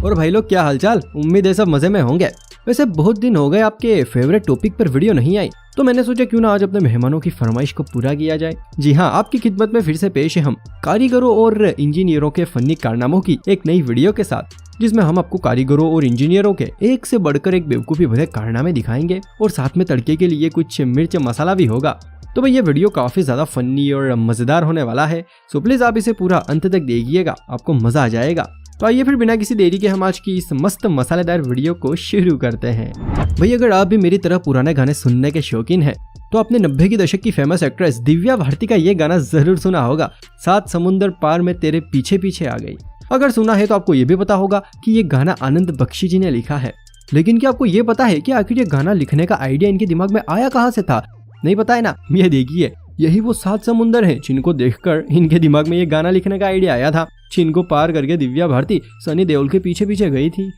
और भाई लोग क्या हालचाल, उम्मीद है सब मजे में होंगे। वैसे बहुत दिन हो गए आपके फेवरेट टॉपिक पर वीडियो नहीं आई, तो मैंने सोचा क्यों ना आज अपने मेहमानों की फरमाइश को पूरा किया जाए। जी हाँ, आपकी खिदमत में फिर से पेश है हम कारीगरों और इंजीनियरों के फनी कारनामों की एक नई वीडियो के साथ, जिसमें हम आपको कारीगरों और इंजीनियरों के एक से बढ़कर एक बेवकूफी भरे कारनामे दिखाएंगे और साथ में तड़के के लिए कुछ मिर्च मसाला भी होगा। तो भाई ये वीडियो काफी ज्यादा फनी और मजेदार होने वाला है, सो प्लीज आप इसे पूरा अंत तक देखिएगा, आपको मजा आ जाएगा। तो आइए फिर बिना किसी देरी के हम आज की इस मस्त मसालेदार वीडियो को शुरू करते हैं। भाई अगर आप भी मेरी तरह पुराने गाने सुनने के शौकीन हैं, तो आपने 90 की दशक की फेमस एक्ट्रेस दिव्या भारती का ये गाना जरूर सुना होगा, 7 समुंदर पार में तेरे पीछे पीछे आ गई। अगर सुना है तो आपको ये भी पता होगा कि ये गाना आनंद बख्शी जी ने लिखा है। लेकिन क्या आपको ये पता है कि आखिर ये गाना लिखने का आइडिया इनके दिमाग में आया कहाँ से था? नहीं पता है ना? ये देखिए, यही वो 7 समुंदर हैं जिनको देखकर इनके दिमाग में ये गाना लिखने का आइडिया आया था, जिनको पार करके दिव्या भारती सनी देओल के पीछे पीछे गई थी।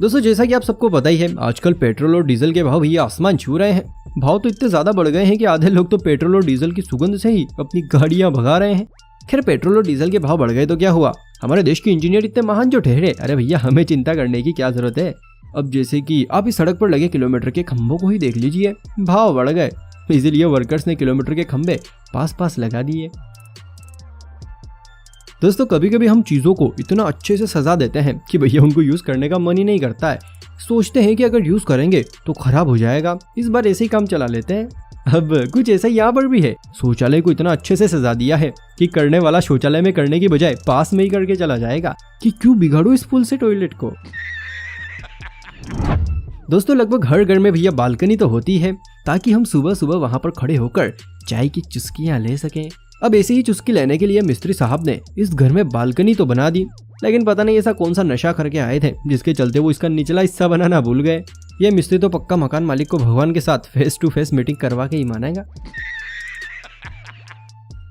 दोस्तों जैसा कि आप सबको पता ही है, आजकल पेट्रोल और डीजल के भाव ये आसमान छू रहे हैं। भाव तो इतने ज्यादा बढ़ गए हैं कि आधे लोग तो पेट्रोल और डीजल की सुगंध से ही अपनी गाड़ियां भगा रहे हैं। खैर, पेट्रोल और डीजल के भाव बढ़ गए तो क्या हुआ, हमारे देश के इंजीनियर इतने महान जो ठहरे, अरे भैया हमें चिंता करने की क्या जरूरत है। अब जैसे कि आप इस सड़क पर लगे किलोमीटर के खंभों को ही देख लीजिए, भाव बढ़ गए, इसीलिए वर्कर्स ने किलोमीटर के खंभे पास लगा दिए। दोस्तों कभी कभी हम चीजों को इतना अच्छे से सजा देते हैं कि भैया उनको यूज करने का मन ही नहीं करता है। सोचते हैं कि अगर यूज करेंगे तो खराब हो जाएगा, इस बार ऐसे ही काम चला लेते हैं। अब कुछ ऐसा यहाँ पर भी है, शौचालय को इतना अच्छे से सजा दिया है कि करने वाला शौचालय में करने की बजाय पास में ही करके चला जाएगा कि क्यों बिगाड़ो इस फुल से टॉयलेट को। दोस्तों लगभग हर घर में भैया बालकनी तो होती है, ताकि हम सुबह सुबह वहां पर खड़े होकर चाय की चुस्कियां ले सकें। अब ऐसे ही चुस्की लेने के लिए मिस्त्री साहब ने इस घर में बालकनी तो बना दी, लेकिन पता नहीं ऐसा कौन सा नशा करके आए थे जिसके चलते वो इसका निचला हिस्सा बनाना भूल गए। ये मिस्त्री तो पक्का मकान मालिक को भगवान के साथ फेस टू फेस मीटिंग करवा के ही मानेगा।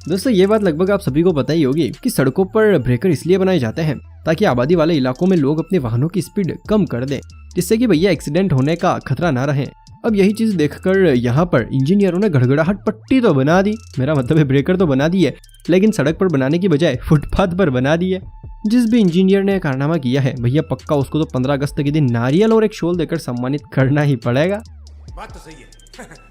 दोस्तों ये बात लगभग आप सभी को पता ही होगी कि सड़कों पर ब्रेकर इसलिए बनाए जाते हैं ताकि आबादी वाले इलाकों में लोग अपने वाहनों की स्पीड कम कर दें, जिससे कि भैया एक्सीडेंट होने का खतरा ना रहे। अब यही चीज देखकर यहाँ पर इंजीनियरों ने गड़गड़ाहट पट्टी तो बना दी, मेरा मतलब है ब्रेकर तो बना दी है, लेकिन सड़क पर बनाने की बजाय फुटपाथ पर बना दी है। जिस भी इंजीनियर ने कारनामा किया है भैया पक्का उसको तो 15 अगस्त के दिन नारियल और एक शॉल देकर सम्मानित करना ही पड़ेगा। बात तो सही है।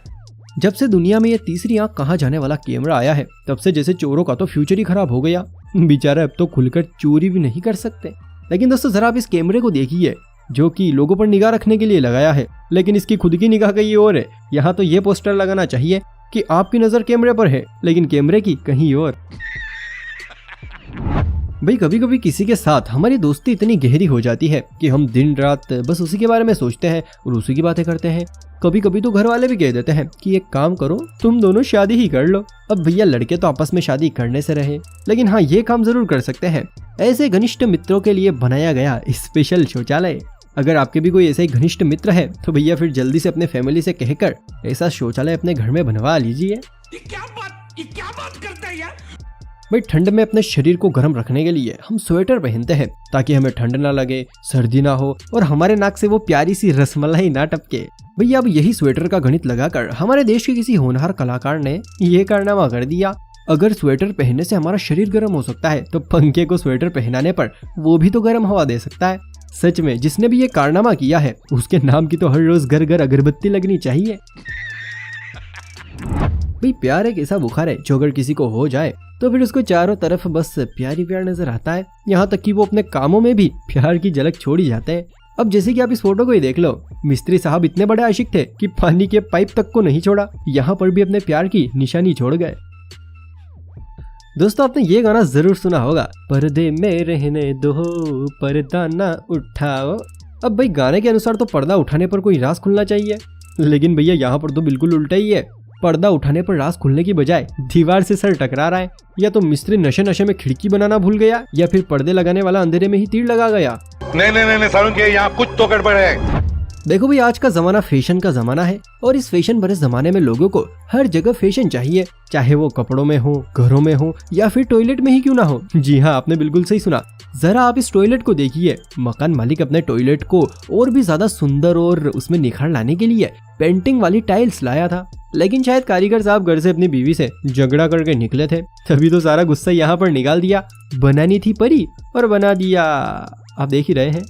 जब से दुनिया में ये तीसरी आंख कहाँ जाने वाला कैमरा आया है, तब से जैसे चोरों का तो फ्यूचर ही खराब हो गया। बेचारे अब तो खुलकर चोरी भी नहीं कर सकते। लेकिन दोस्तों जरा आप इस कैमरे को देखिए, जो कि लोगों पर निगाह रखने के लिए लगाया है, लेकिन इसकी खुद की निगाह कहीं और है। यहाँ तो ये पोस्टर लगाना चाहिए कि आपकी नजर कैमरे पर है, लेकिन कैमरे की कहीं और। भाई कभी कभी किसी के साथ हमारी दोस्ती इतनी गहरी हो जाती है कि हम दिन रात बस उसी के बारे में सोचते हैं और उसी की बातें करते हैं। कभी कभी तो घर वाले भी कह देते हैं कि एक काम करो, तुम दोनों शादी ही कर लो। अब भैया लड़के तो आपस में शादी करने से रहे, लेकिन हाँ ये काम जरूर कर सकते हैं, ऐसे घनिष्ठ मित्रों के लिए बनाया गया स्पेशल शौचालय। अगर आपके भी कोई ऐसे घनिष्ठ मित्र है तो भैया फिर जल्दी से अपने फैमिली से कहकर ऐसा शौचालय अपने घर में बनवा लीजिए। ये क्या बात करता है यार। भाई ठंड में अपने शरीर को गर्म रखने के लिए हम स्वेटर पहनते हैं ताकि हमें ठंड ना लगे, सर्दी ना हो और हमारे नाक से वो प्यारी सी रसमलाई ना टपके। भैया अब यही स्वेटर का गणित लगाकर हमारे देश के किसी होनहार कलाकार ने ये कारनामा कर दिया। अगर स्वेटर पहनने से हमारा शरीर गर्म हो सकता है तो पंखे को स्वेटर पहनाने पर वो भी तो गर्म हवा दे सकता है। सच में जिसने भी ये कारनामा किया है उसके नाम की तो हर रोज घर घर अगरबत्ती लगनी चाहिए। भाई प्यार एक ऐसा बुखार है जो अगर किसी को हो जाए तो फिर उसको चारों तरफ बस प्यार ही प्यार नजर आता है, यहाँ तक कि वो अपने कामों में भी प्यार की झलक छोड़ ही जाते हैं। अब जैसे कि आप इस फोटो को ही देख लो, मिस्त्री साहब इतने बड़े आशिक थे कि पानी के पाइप तक को नहीं छोड़ा, यहाँ पर भी अपने प्यार की निशानी छोड़ गए। दोस्तों आपने ये गाना जरूर सुना होगा, पर्दे में रहने दो पर्दा ना उठाओ। अब भाई गाने के अनुसार तो पर्दा उठाने पर कोई राज खुलना चाहिए, लेकिन भैया यहाँ पर तो बिल्कुल उल्टा ही है। पर्दा उठाने पर राज खुलने की बजाय दीवार से सर टकरा रहा है। या तो मिस्त्री नशे नशे में खिड़की बनाना भूल गया, या फिर पर्दे लगाने वाला अंधेरे में ही तीर लगा गया। नहीं सारुण के यहाँ कुछ तो गड़बड़ है। देखो भाई, आज का जमाना फैशन का जमाना है और इस फैशन भरे जमाने में लोगों को हर जगह फैशन चाहिए, चाहे वो कपड़ों में हो, घरों में हो या फिर टॉयलेट में ही क्यों ना हो। जी हाँ, आपने बिल्कुल सही सुना। जरा आप इस टॉयलेट को देखिए। मकान मालिक अपने टॉयलेट को और भी ज्यादा सुंदर और उसमें निखार लाने के लिए पेंटिंग वाली टाइल्स लाया था, लेकिन शायद कारीगर साहब घर से अपनी बीवी से झगड़ा करके निकले थे, तभी तो सारा गुस्सा यहाँ पर निकाल दिया। बनानी थी परी और बना दिया। आप देख ही रहे हैं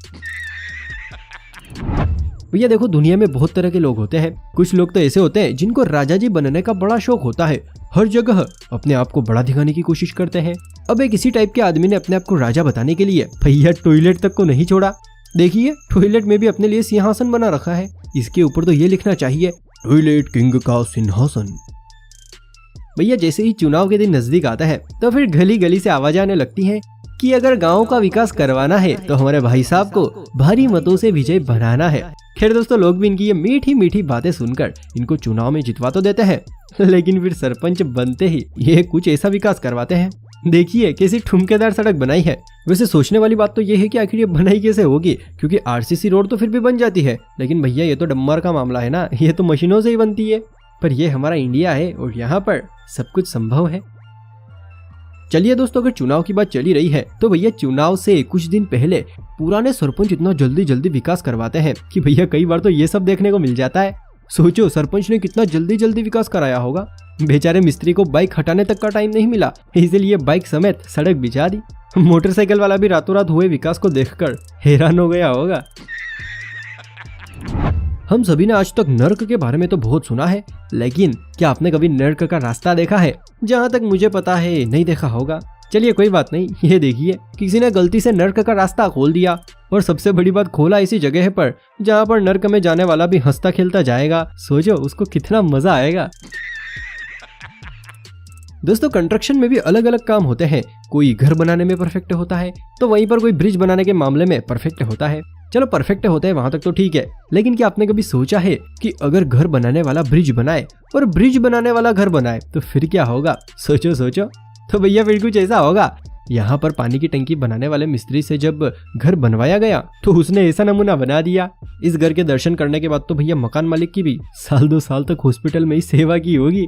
भैया। देखो, दुनिया में बहुत तरह के लोग होते हैं। कुछ लोग तो ऐसे होते हैं जिनको राजा जी बनने का बड़ा शौक होता है, हर जगह अपने आप को बड़ा दिखाने की कोशिश करते हैं। अब एक इसी टाइप के आदमी ने अपने आप को राजा बताने के लिए भैया टॉयलेट तक को नहीं छोड़ा। देखिए, टॉयलेट में भी अपने लिए सिंहासन बना रखा है। इसके ऊपर तो ये लिखना चाहिए, टॉयलेट किंग का सिंहासन। भैया, जैसे ही चुनाव के दिन नजदीक आता है तो फिर गली गली से आवाज आने लगती है कि अगर गांव का विकास करवाना है तो हमारे भाई साहब को भारी मतों से विजय बनाना है। खैर दोस्तों, लोग भी इनकी ये मीठी मीठी बातें सुनकर इनको चुनाव में जितवा तो देते हैं, लेकिन फिर सरपंच बनते ही ये कुछ ऐसा विकास करवाते हैं। देखिए कैसी ठुमकेदार सड़क बनाई है। वैसे सोचने वाली बात तो ये है कि आखिर ये बनाई कैसे होगी, क्योंकि आरसीसी रोड तो फिर भी बन जाती है, लेकिन भैया ये तो डम्मर का मामला है ना, ये तो मशीनों से ही बनती है। पर ये हमारा इंडिया है और यहाँ पर सब कुछ संभव है। चलिए दोस्तों, अगर चुनाव की बात चली रही है तो भैया चुनाव से कुछ दिन पहले पुराने सरपंच इतना जल्दी जल्दी विकास करवाते हैं कि भैया कई बार तो ये सब देखने को मिल जाता है। सोचो, सरपंच ने कितना जल्दी जल्दी विकास कराया होगा। बेचारे मिस्त्री को बाइक हटाने तक का टाइम नहीं मिला, इसीलिए बाइक समेत सड़क बिछा दी। मोटरसाइकिल वाला भी रातों रात हुए विकास को देखकर हैरान हो गया होगा। हम सभी ने आज तक नर्क के बारे में तो बहुत सुना है, लेकिन क्या आपने कभी नर्क का रास्ता देखा है? जहाँ तक मुझे पता है नहीं देखा होगा। चलिए कोई बात नहीं, ये देखिए किसी ने गलती से नर्क का रास्ता खोल दिया, और सबसे बड़ी बात खोला ऐसी जगह पर जहाँ पर नर्क में जाने वाला भी हंसता खेलता जाएगा। सोचो उसको कितना मजा आएगा। दोस्तों, कंस्ट्रक्शन में भी अलग अलग काम होते हैं। कोई घर बनाने में परफेक्ट होता है तो वहीं पर कोई ब्रिज बनाने के मामले में परफेक्ट होता है। चलो परफेक्ट होते हैं वहां तक तो ठीक है, लेकिन क्या आपने कभी सोचा है कि अगर घर बनाने वाला ब्रिज बनाए और ब्रिज बनाने वाला घर बनाए तो फिर क्या होगा? सोचो सोचो। तो भैया फिर कुछ ऐसा होगा। यहाँ पर पानी की टंकी बनाने वाले मिस्त्री से जब घर बनवाया गया तो उसने ऐसा नमूना बना दिया। इस घर के दर्शन करने के बाद तो भैया मकान मालिक की भी साल 2 साल तक हॉस्पिटल में ही सेवा की होगी।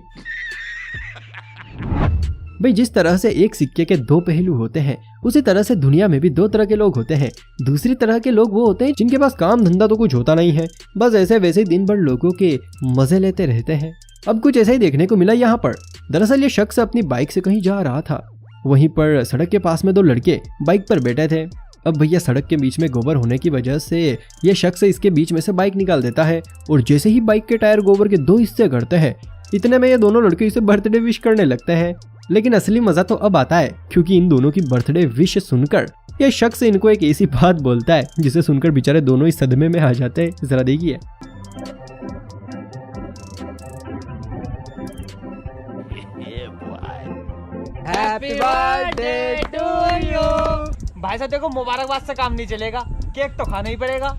भाई, जिस तरह से एक सिक्के के 2 पहलू होते हैं, उसी तरह से दुनिया में भी 2 तरह के लोग होते हैं। दूसरी तरह के लोग वो होते हैं जिनके पास काम धंधा तो कुछ होता नहीं है, बस ऐसे वैसे दिन भर लोगों के मजे लेते रहते हैं। अब कुछ ऐसा ही देखने को मिला यहाँ पर। दरअसल ये शख्स अपनी बाइक से कहीं जा रहा था, वहीं पर सड़क के पास में 2 लड़के बाइक पर बैठे थे। अब भैया सड़क के बीच में गोबर होने की वजह से ये शख्स इसके बीच में से बाइक निकाल देता है, और जैसे ही बाइक के टायर गोबर के 2 हिस्से करते हैं, इतने में ये दोनों लड़के इसे बर्थडे विश करने लगते हैं। लेकिन असली मजा तो अब आता है, क्योंकि इन दोनों की बर्थडे विश सुनकर यह शख्स इनको एक ऐसी बात बोलता है जिसे सुनकर बेचारे दोनों ही सदमे में आ जाते हैं। जरा देखिए। Happy birthday to you. भाई साहब देखो, मुबारकबाद से काम नहीं चलेगा, केक तो खाना ही पड़ेगा।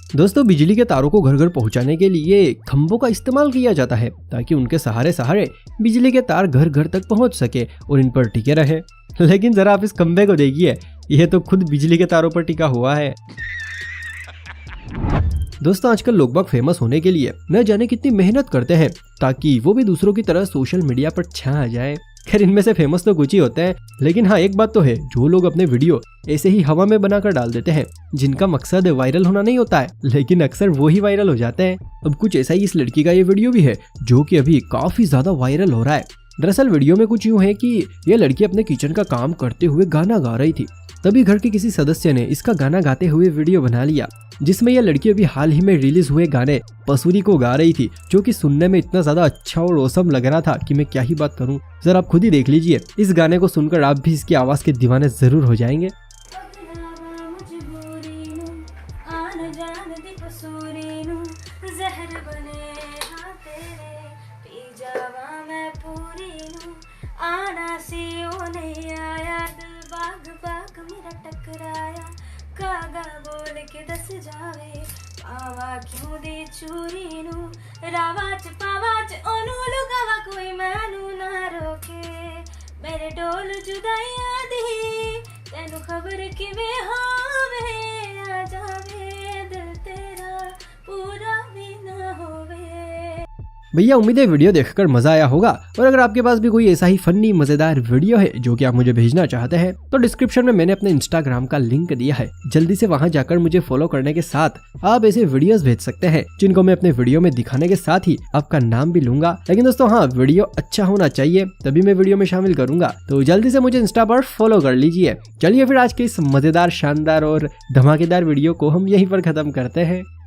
दोस्तों, बिजली के तारों को घर घर पहुंचाने के लिए खंभों का इस्तेमाल किया जाता है, ताकि उनके सहारे सहारे बिजली के तार घर घर तक पहुंच सके और इन पर टिके रहे। लेकिन जरा आप इस खंभे को देखिए, यह तो खुद बिजली के तारों पर टिका हुआ है। दोस्तों, आजकल लोग बाग फेमस होने के लिए न जाने कितनी मेहनत करते हैं, ताकि वो भी दूसरों की तरह सोशल मीडिया पर छा जाए। खैर, इनमें से फेमस तो कुछ ही होते हैं, लेकिन हाँ एक बात तो है, जो लोग अपने वीडियो ऐसे ही हवा में बनाकर डाल देते हैं, जिनका मकसद वायरल होना नहीं होता है, लेकिन अक्सर वो ही वायरल हो जाते हैं। अब कुछ ऐसा ही इस लड़की का ये वीडियो भी है, जो कि अभी काफी ज्यादा वायरल हो रहा है। दरअसल वीडियो में कुछ यूँ है कि यह लड़की अपने किचन का काम करते हुए गाना गा रही थी। तभी घर के किसी सदस्य ने इसका गाना गाते हुए वीडियो बना लिया, जिसमें यह लड़की अभी हाल ही में रिलीज हुए गाने पसूरी को गा रही थी, जो कि सुनने में इतना ज्यादा अच्छा और औसम लग रहा था कि मैं क्या ही बात करूं। जरा आप खुद ही देख लीजिए। इस गाने को सुनकर आप भी इसकी आवाज के दीवाने जरूर हो जाएंगे। आना सी ओ नहीं आया, दिल बाग बाग मेरा टकराया, कागा बोल के दस जावे, पावा क्यों दे चूरी नू, रावाच पावाच ओनू लुगावा कोई मैनू ना रोके, मेरे डोल जुदाइयां दी, तेनू खबर किवें होवे, आ जावे भैया उम्मीद है वीडियो देखकर मजा आया होगा, और अगर आपके पास भी कोई ऐसा ही फनी मजेदार वीडियो है जो कि आप मुझे भेजना चाहते हैं तो डिस्क्रिप्शन में मैंने अपने इंस्टाग्राम का लिंक दिया है, जल्दी से वहां जाकर मुझे फॉलो करने के साथ आप ऐसे वीडियोस भेज सकते हैं जिनको मैं अपने वीडियो में दिखाने के साथ ही आपका नाम भी लूंगा। लेकिन दोस्तों हाँ, वीडियो अच्छा होना चाहिए तभी मैं वीडियो में शामिल करूंगा, तो जल्दी से मुझे इंस्टा पर फॉलो कर लीजिए। चलिए फिर आज के इस मजेदार, शानदार और धमाकेदार वीडियो को हम यहीं पर खत्म करते हैं।